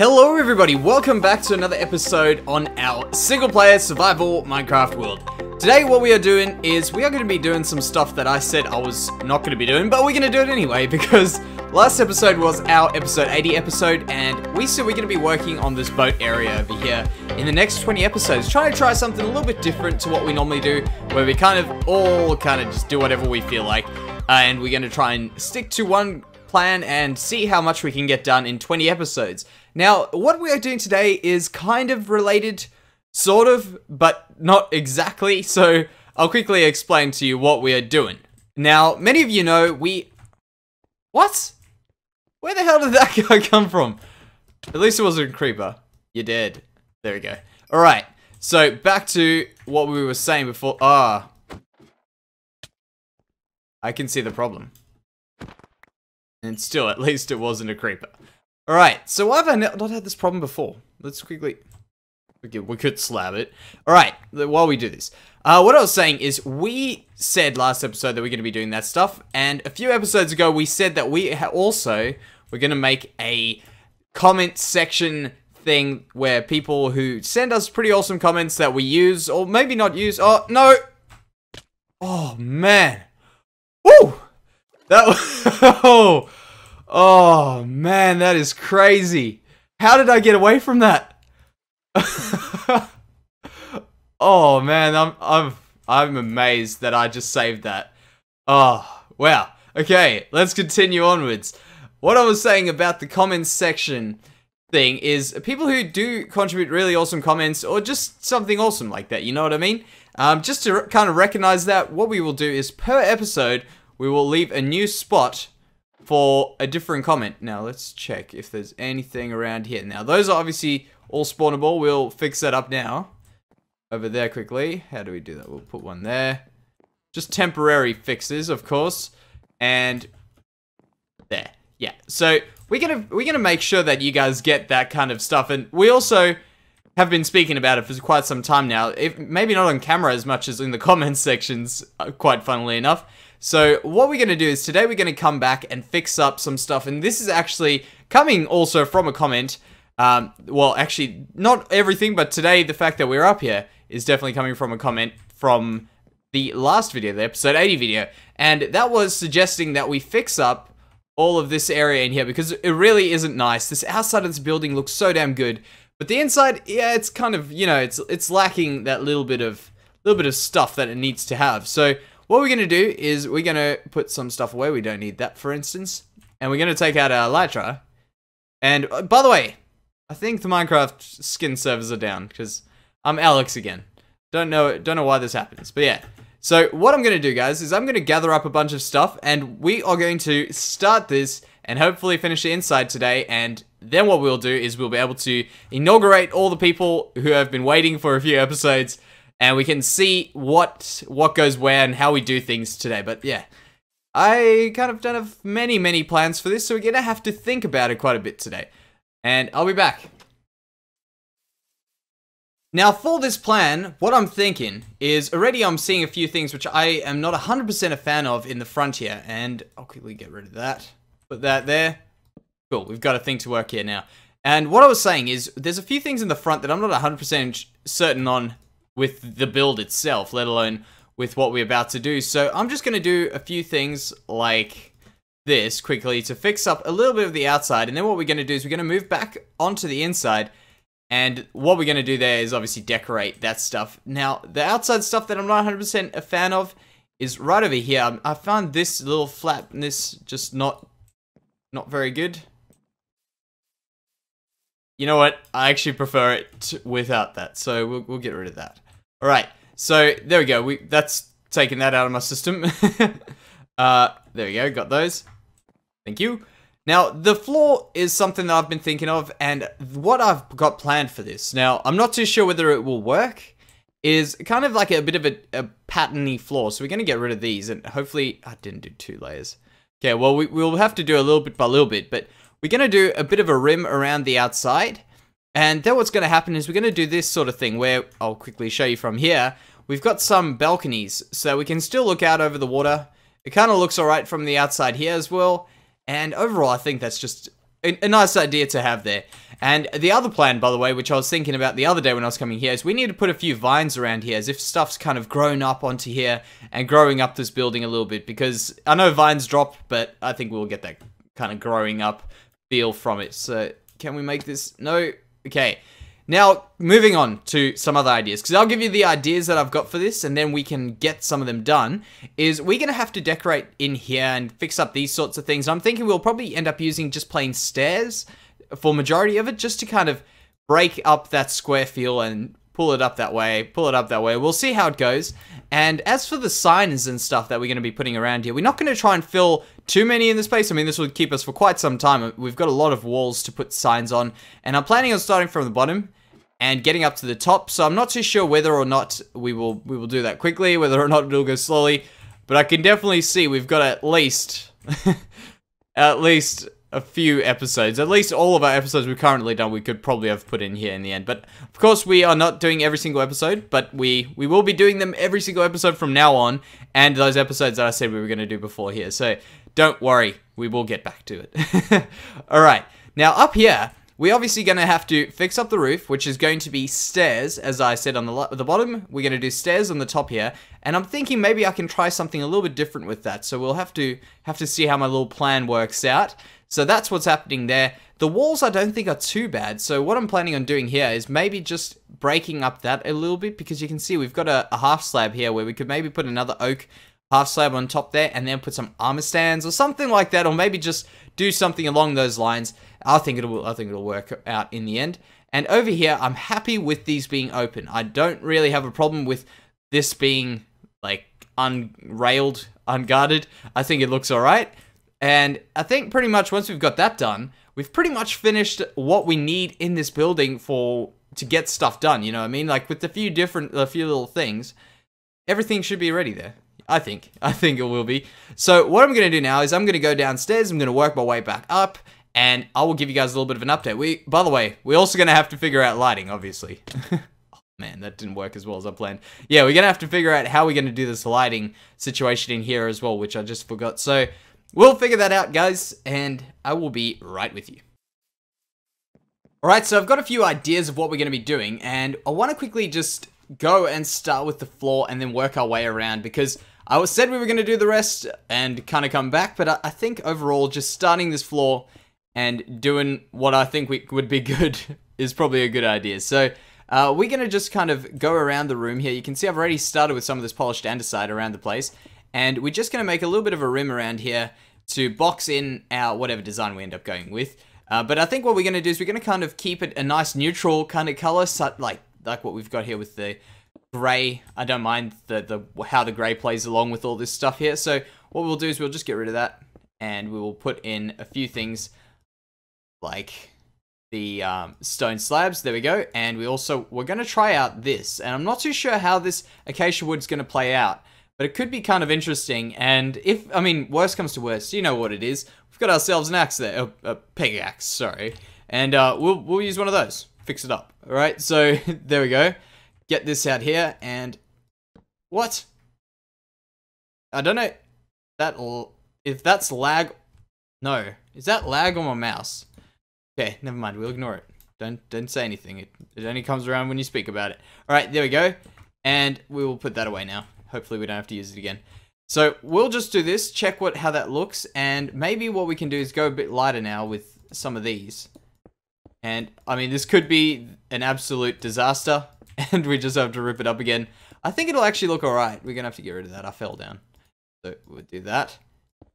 Hello everybody, welcome back to another episode on our single-player survival Minecraft world. Today what we are doing is we are going to be doing some stuff that I said I was not going to be doing, but we're going to do it anyway because last episode was our episode 80 episode and we said we're going to be working on this boat area over here in the next 20 episodes, trying to try something a little bit different to what we normally do, where we kind of just do whatever we feel like, and we're going to try and stick to one plan and see how much we can get done in 20 episodes. Now, what we are doing today is kind of related, sort of, but not exactly, so I'll quickly explain to you what we are doing. Now, many of you know What? Where the hell did that guy come from? At least it wasn't a creeper. You're dead. There we go. Alright, so back to what we were saying before. I can see the problem. And still, at least it wasn't a creeper. Alright, so why have I not had this problem before? Let's quickly... We could slab it. Alright, while we do this. What I was saying is, we said last episode that we're going to be doing that stuff, and a few episodes ago we said that we're going to make a comment section thing where people who send us pretty awesome comments that we use, or maybe not use... Oh, no! Oh, man. Woo! That was... Oh, man, that is crazy. How did I get away from that? Oh, man, I'm amazed that I just saved that. Oh, wow. Okay, let's continue onwards. What I was saying about the comments section thing is people who do contribute really awesome comments or just something awesome like that, you know what I mean? Just to kind of recognize that, what we will do is per episode, we will leave a new spot for a different comment. Now, let's check if there's anything around here. Now, those are obviously all spawnable. We'll fix that up now. Over there quickly. How do we do that? We'll put one there. Just temporary fixes, of course. And there. Yeah. So, we're gonna make sure that you guys get that kind of stuff. And we also have been speaking about it for quite some time now. Maybe not on camera as much as in the comments sections, quite funnily enough. So what we're going to do is today we're going to come back and fix up some stuff, and this is actually coming also from a comment. Well, actually, not everything, but today the fact that we're up here is definitely coming from a comment from the last video, the episode 80 video, and that was suggesting that we fix up all of this area in here because it really isn't nice. This outside of this building looks so damn good, but the inside, yeah, it's kind of, you know, it's lacking that little bit of stuff that it needs to have. So what we're going to do is we're going to put some stuff away. We don't need that, for instance. And we're going to take out our elytra. And, by the way, I think the Minecraft skin servers are down, because I'm Alex again. Don't know why this happens, but yeah. So, what I'm going to do, guys, is I'm going to gather up a bunch of stuff, and we are going to start this, and hopefully finish the inside today, and then what we'll do is we'll be able to inaugurate all the people who have been waiting for a few episodes, and we can see what goes where and how we do things today. But yeah, I kind of don't have many plans for this, so we're gonna have to think about it quite a bit today. And I'll be back. Now for this plan, what I'm thinking is already I'm seeing a few things which I am not 100% a fan of in the front here. And I'll quickly get rid of that. Put that there. Cool, we've got a thing to work here now. And what I was saying is there's a few things in the front that I'm not 100% certain on with the build itself, let alone with what we're about to do. So I'm just going to do a few things like this quickly to fix up a little bit of the outside, and then what we're going to do is we're going to move back onto the inside, and what we're going to do there is obviously decorate that stuff. Now, the outside stuff that I'm not 100% a fan of is right over here. I found this little flap and this just not very good. You know what? I actually prefer it without that, so we'll get rid of that. Alright, so there we go. That's taken that out of my system. There we go, got those. Thank you. Now, the floor is something that I've been thinking of, and what I've got planned for this. Now, I'm not too sure whether it will work, is kind of like a bit of a patterny floor, so we're going to get rid of these, and hopefully... I didn't do 2 layers. Okay, well, we'll have to do a little bit by little bit, but we're going to do a bit of a rim around the outside, and then what's going to happen is we're going to do this sort of thing where, I'll quickly show you from here, we've got some balconies, so we can still look out over the water. It kind of looks alright from the outside here as well, and overall I think that's just a nice idea to have there. And the other plan, by the way, which I was thinking about the other day when I was coming here, is we need to put a few vines around here as if stuff's kind of grown up onto here and growing up this building a little bit, because I know vines drop, but I think we'll get that kind of growing up feel from it. So can we make this? No? Okay. Now, moving on to some other ideas, because I'll give you the ideas that I've got for this, and then we can get some of them done, is we're going to have to decorate in here and fix up these sorts of things. I'm thinking we'll probably end up using just plain stairs for majority of it, just to kind of break up that square feel and pull it up that way, pull it up that way. We'll see how it goes. And as for the signs and stuff that we're going to be putting around here, we're not going to try and fill too many in the space. I mean, this would keep us for quite some time. We've got a lot of walls to put signs on, and I'm planning on starting from the bottom and getting up to the top, so I'm not too sure whether or not we will do that quickly, whether or not it'll go slowly, but I can definitely see we've got at least, at least a few episodes, at least all of our episodes we've currently done, we could probably have put in here in the end, but of course we are not doing every single episode, but we will be doing them every single episode from now on, and those episodes that I said we were going to do before here, so don't worry, we will get back to it. Alright, now up here, we're obviously going to have to fix up the roof, which is going to be stairs, as I said on the bottom. We're going to do stairs on the top here, and I'm thinking maybe I can try something a little bit different with that. So we'll have to see how my little plan works out. So that's what's happening there. The walls I don't think are too bad. So what I'm planning on doing here is maybe just breaking up that a little bit, because you can see we've got a half slab here where we could maybe put another oak half slab on top there, and then put some armor stands or something like that, or maybe just do something along those lines. I think it'll work out in the end. And over here, I'm happy with these being open. I don't really have a problem with this being like unrailed, unguarded. I think it looks alright. And I think pretty much once we've got that done, we've pretty much finished what we need in this building to get stuff done, you know what I mean? Like with a few little things, everything should be ready there. I think it will be. So what I'm going to do now is I'm going to go downstairs, I'm going to work my way back up, and I will give you guys a little bit of an update. By the way, we're also going to have to figure out lighting, obviously. Oh, man, that didn't work as well as I planned. Yeah, we're going to have to figure out how we're going to do this lighting situation in here as well, which I just forgot. So we'll figure that out, guys, and I will be right with you. Alright, so I've got a few ideas of what we're going to be doing, and I want to quickly just go and start with the floor and then work our way around, because I said we were going to do the rest and kind of come back, but I think overall just starting this floor and doing what I think would be good is probably a good idea. So we're going to just kind of go around the room here. You can see I've already started with some of this polished andesite around the place, and we're just going to make a little bit of a rim around here to box in our whatever design we end up going with. But I think what we're going to do is we're going to kind of keep it a nice neutral kind of color, so like what we've got here with the grey. I don't mind how the grey plays along with all this stuff here. So what we'll do is we'll just get rid of that, and we will put in a few things like the stone slabs. There we go. And we're going to try out this, and I'm not too sure how this acacia wood's going to play out, but it could be kind of interesting. And I mean, worst comes to worst, you know what it is. We've got ourselves an axe there, a pickaxe, sorry, and we'll use one of those, fix it up. All right, so there we go. Get this out here, and what? I don't know if that's lag. No, is that lag on my mouse? Okay, never mind. We'll ignore it. Don't say anything. It only comes around when you speak about it. All right, there we go, and we will put that away now. Hopefully, we don't have to use it again. So we'll just do this, check how that looks, and maybe what we can do is go a bit lighter now with some of these. And I mean, this could be an absolute disaster, and we just have to rip it up again. I think it'll actually look alright. We're gonna have to get rid of that. I fell down. So we'll do that.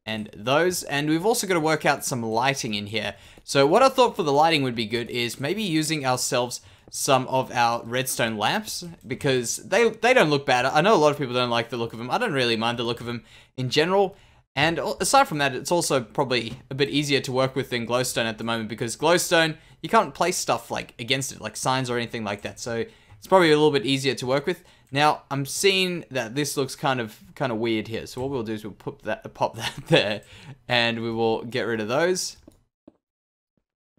And those. And we've also got to work out some lighting in here. So what I thought for the lighting would be good is maybe using ourselves some of our redstone lamps, because they don't look bad. I know a lot of people don't like the look of them. I don't really mind the look of them in general. And aside from that, it's also probably a bit easier to work with than glowstone at the moment, because glowstone, you can't place stuff like against it, like signs or anything like that. So it's probably a little bit easier to work with. Now, I'm seeing that this looks kind of weird here. So what we'll do is we'll pop that there, and we will get rid of those. I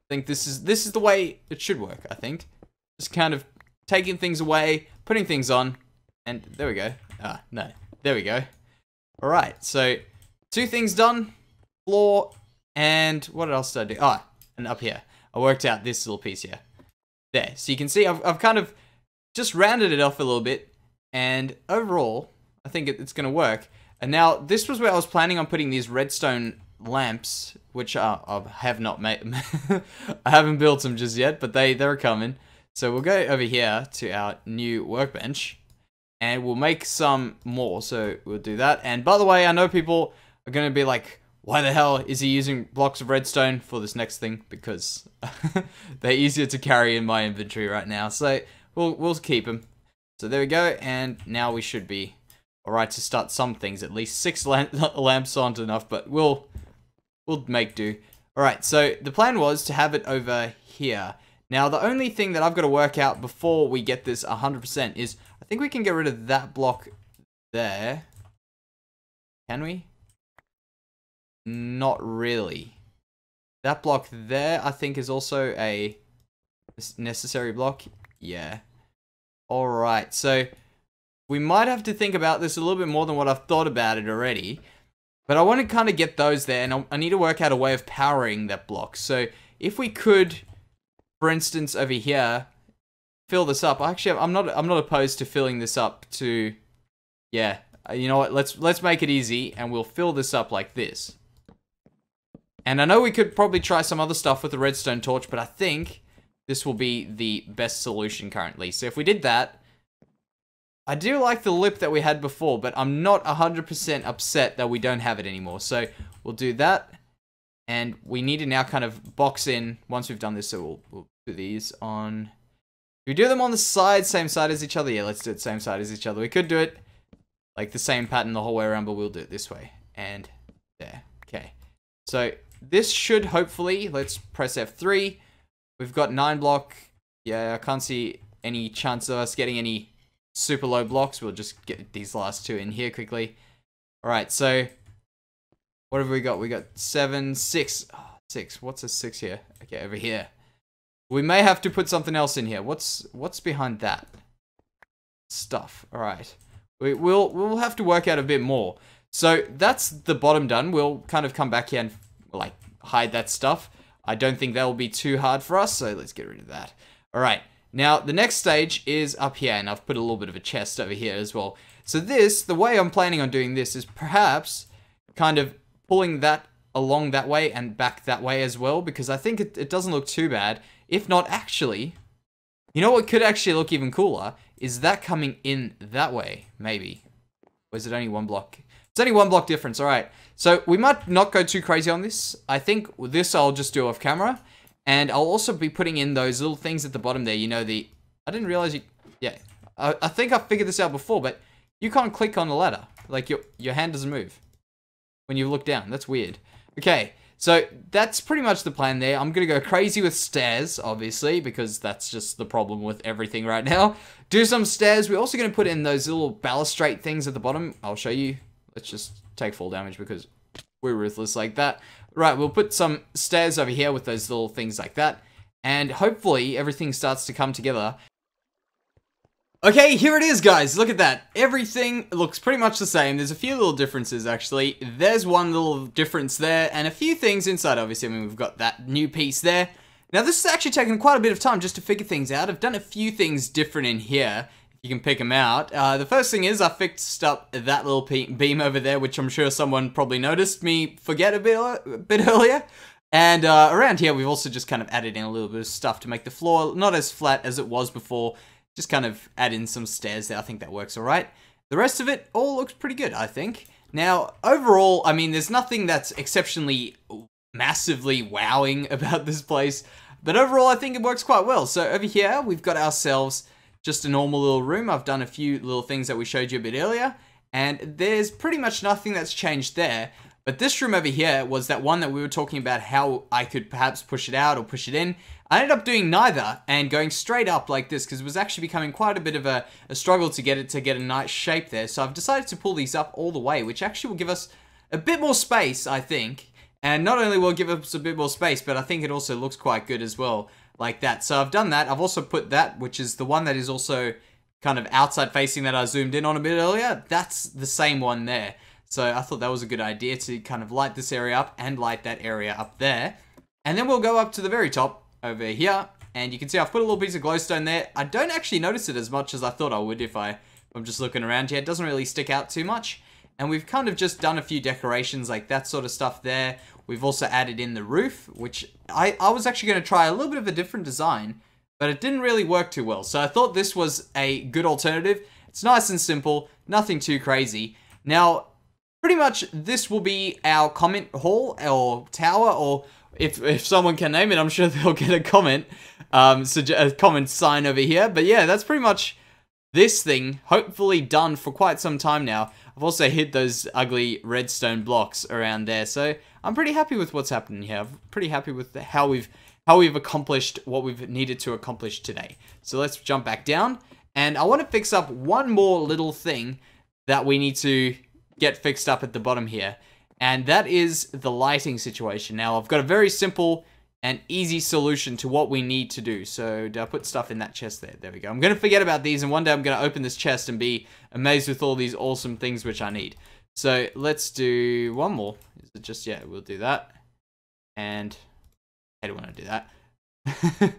think this is the way it should work, I think. Just kind of taking things away, putting things on, and there we go. Ah, no. There we go. Alright, so 2 things done. Floor, and what else did I do? Ah, and up here. I worked out this little piece here. There. So you can see I've kind of just rounded it off a little bit. And overall, I think it's going to work. And now, this was where I was planning on putting these redstone lamps, which I have not made. I haven't built them just yet, but they're coming. So we'll go over here to our new workbench, and we'll make some more. So we'll do that. And by the way, I know people are going to be like, why the hell is he using blocks of redstone for this next thing? Because they're easier to carry in my inventory right now. So we'll keep them. So there we go, and now we should be alright to start some things. At least 6 lamps aren't enough, but we'll make do. Alright, so the plan was to have it over here. Now, the only thing that I've got to work out before we get this 100% is, I think we can get rid of that block there. Can we? Not really. That block there, I think, is also a necessary block. Yeah. Alright, so we might have to think about this a little bit more than what I've thought about it already. But I want to kind of get those there, and I need to work out a way of powering that block. So if we could, for instance, over here, fill this up. Actually, I'm not opposed to filling this up to, yeah, you know what? Let's make it easy, and we'll fill this up like this. And I know we could probably try some other stuff with the redstone torch, but I think this will be the best solution currently. So if we did that, I do like the lip that we had before, but I'm not 100% upset that we don't have it anymore. So we'll do that, and we need to now kind of box in once we've done this. So we'll do these on... Do we do them on the same side as each other? Yeah, let's do it same side as each other. We could do it like the same pattern the whole way around, but we'll do it this way. And there. Okay. So this should hopefully... Let's press F3. We've got 9 block. Yeah, I can't see any chance of us getting any super low blocks. We'll just get these last 2 in here quickly. Alright, so what have we got? We got 7, 6. Oh, 6. What's a 6 here? Okay, over here. We may have to put something else in here. What's behind that? Stuff. Alright. We'll have to work out a bit more. So that's the bottom done. We'll kind of come back here and like hide that stuff. I don't think that will be too hard for us, so let's get rid of that. Alright, now the next stage is up here, and I've put a little bit of a chest over here as well. So this, the way I'm planning on doing this is perhaps kind of pulling that along that way and back that way as well, because I think it doesn't look too bad. If not, actually, you know what could actually look even cooler? Is that coming in that way, maybe. Or is it only 1 block? It's only 1 block difference, alright. So we might not go too crazy on this. I think this I'll just do off camera. And I'll also be putting in those little things at the bottom there. You know, I didn't realize you... Yeah. I think I figured this out before, but you can't click on the ladder. Like, your hand doesn't move when you look down. That's weird. Okay, so that's pretty much the plan there. I'm going to go crazy with stairs, obviously, because that's just the problem with everything right now. Do some stairs. We're also going to put in those little balustrade things at the bottom. I'll show you. Let's just take full damage because we're ruthless like that. Right, we'll put some stairs over here with those little things like that. And hopefully everything starts to come together. Okay, here it is, guys. Look at that. Everything looks pretty much the same. There's a few little differences, actually. There's one little difference there, and a few things inside, obviously. I mean, we've got that new piece there. Now, this has actually taken quite a bit of time just to figure things out. I've done a few things different in here. You can pick them out. The first thing is I fixed up that little beam over there, which I'm sure someone probably noticed me forget a bit earlier. And around here, we've also just kind of added in a little bit of stuff to make the floor not as flat as it was before. Just kind of add in some stairs there. I think that works all right. The rest of it all looks pretty good, I think. Now, overall, I mean, there's nothing that's exceptionally massively wowing about this place. But overall, I think it works quite well. So over here, we've got ourselves just a normal little room. I've done a few little things that we showed you a bit earlier. And there's pretty much nothing that's changed there. But this room over here was that one that we were talking about how I could perhaps push it out or push it in. I ended up doing neither and going straight up like this because it was actually becoming quite a bit of a struggle to get it to get a nice shape there. So I've decided to pull these up all the way, which actually will give us a bit more space, I think. And not only will it give us a bit more space, but I think it also looks quite good as well, like that. So I've done that. I've also put that, which is the one that is also kind of outside facing that I zoomed in on a bit earlier. That's the same one there. So I thought that was a good idea to kind of light this area up and light that area up there. And then we'll go up to the very top over here. And you can see I've put a little piece of glowstone there. I don't actually notice it as much as I thought I would if I'm just looking around here. It doesn't really stick out too much. And we've kind of just done a few decorations like that sort of stuff there. We've also added in the roof, which I was actually going to try a little bit of a different design, but it didn't really work too well. So I thought this was a good alternative. It's nice and simple, nothing too crazy. Now, pretty much this will be our comment hall or tower, or if someone can name it, I'm sure they'll get a comment, a comment sign over here. But yeah, that's pretty much this thing, hopefully done for quite some time now. I've also hid those ugly redstone blocks around there, so I'm pretty happy with what's happening here. I'm pretty happy with how we've accomplished what we've needed to accomplish today. So let's jump back down, and I want to fix up one more little thing that we need to get fixed up at the bottom here, and that is the lighting situation. Now, I've got a very simple and easy solution to what we need to do. So, did I put stuff in that chest there? There we go. I'm going to forget about these, and one day I'm going to open this chest and be amazed with all these awesome things which I need. So, let's do one more. Is it just, yeah, we'll do that. And I don't want to do that.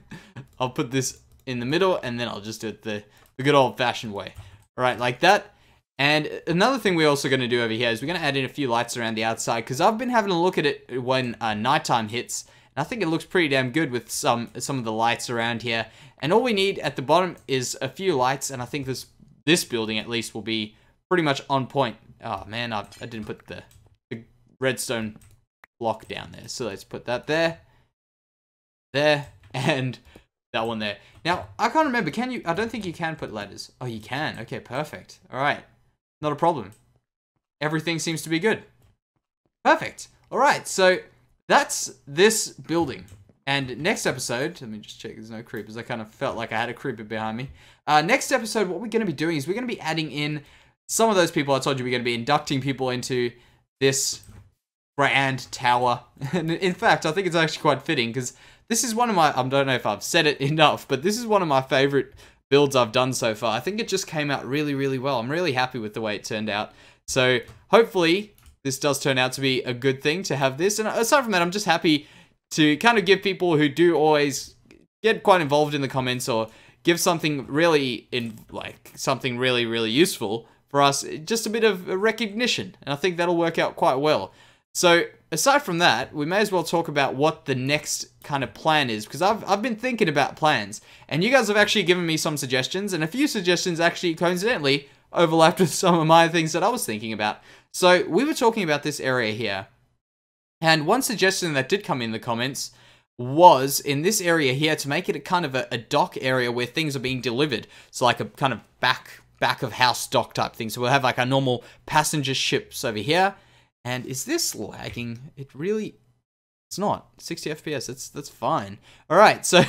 I'll put this in the middle, and then I'll just do it the good old-fashioned way. All right, like that. And another thing we're also going to do over here is we're going to add in a few lights around the outside, because I've been having a look at it when nighttime hits. I think it looks pretty damn good with some of the lights around here. And all we need at the bottom is a few lights, and I think this building at least will be pretty much on point. Oh man, I didn't put the redstone block down there. So let's put that there, and that one there. Now, I can't remember, can you? I don't think you can put ladders. Oh, you can. Okay, perfect. All right, not a problem. Everything seems to be good. Perfect. All right, so that's this building. And next episode, let me just check there's no creepers. I kind of felt like I had a creeper behind me. Next episode, what we're going to be doing is we're going to be adding in some of those people I told you we're going to be inducting people into this grand tower. And in fact, I think it's actually quite fitting, because this is one of my, I don't know if I've said it enough, but this is one of my favorite builds I've done so far. I think it just came out really, really well. I'm really happy with the way it turned out. So hopefully this does turn out to be a good thing to have this. And aside from that, I'm just happy to kind of give people who do always get quite involved in the comments or give something really something really, really useful for us, just a bit of recognition. And I think that'll work out quite well. So aside from that, we may as well talk about what the next kind of plan is, because I've been thinking about plans, and you guys have actually given me some suggestions, and a few suggestions actually coincidentally overlapped with some of my things that I was thinking about. So we were talking about this area here, and one suggestion that did come in the comments was in this area here to make it a kind of a dock area where things are being delivered. So like a kind of back of house dock type thing. So we'll have like our normal passenger ships over here. And is this lagging? It's not. 60 FPS, that's fine. Alright, so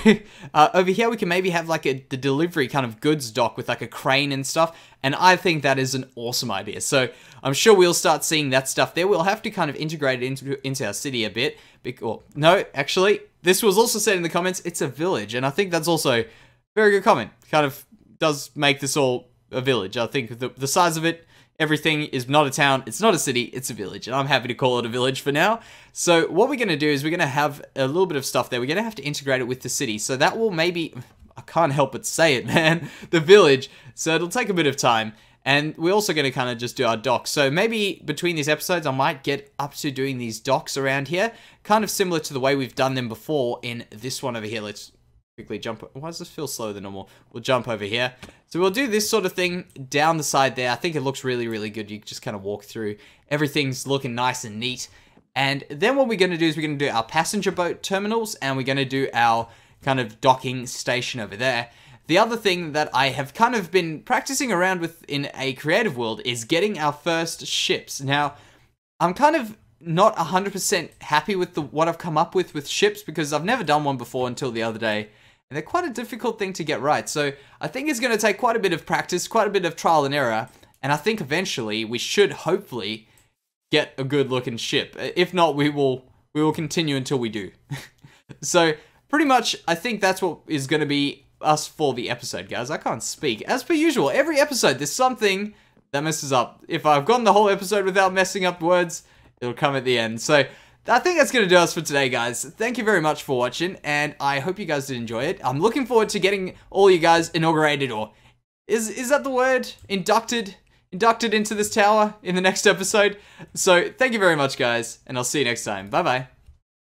over here we can maybe have like the delivery kind of goods dock with like a crane and stuff. And I think that is an awesome idea. So I'm sure we'll start seeing that stuff there. We'll have to kind of integrate it into our city a bit. Well, no, actually, this was also said in the comments, it's a village. And I think that's also a very good comment. Kind of does make this all a village. I think the size of it, everything is not a town, it's not a city, it's a village. And I'm happy to call it a village for now. So what we're going to do is we're going to have a little bit of stuff there. We're going to have to integrate it with the city. So that will maybe, I can't help but say it, man, the village. So it'll take a bit of time. And we're also going to kind of just do our docks. So maybe between these episodes, I might get up to doing these docks around here. Kind of similar to the way we've done them before in this one over here. Let's quickly jump. Why does this feel slower than normal? We'll jump over here. So we'll do this sort of thing down the side there. I think it looks really, really good. You just kind of walk through. Everything's looking nice and neat. And then what we're going to do is we're going to do our passenger boat terminals, and we're going to do our kind of docking station over there. The other thing that I have kind of been practicing around with in a creative world is getting our first ships. Now, I'm kind of not 100% happy with what I've come up with ships, because I've never done one before until the other day. And they're quite a difficult thing to get right. So I think it's going to take quite a bit of practice, quite a bit of trial and error. And I think eventually we should hopefully get a good looking ship. If not, we will continue until we do. So pretty much, I think that's what is going to be us for the episode, guys. I can't speak. As per usual, every episode there's something that messes up. If I've gone the whole episode without messing up words, it'll come at the end. So I think that's going to do us for today, guys. Thank you very much for watching, and I hope you guys did enjoy it. I'm looking forward to getting all you guys inaugurated, or is that the word? Inducted into this tower in the next episode. So thank you very much, guys, and I'll see you next time. Bye-bye.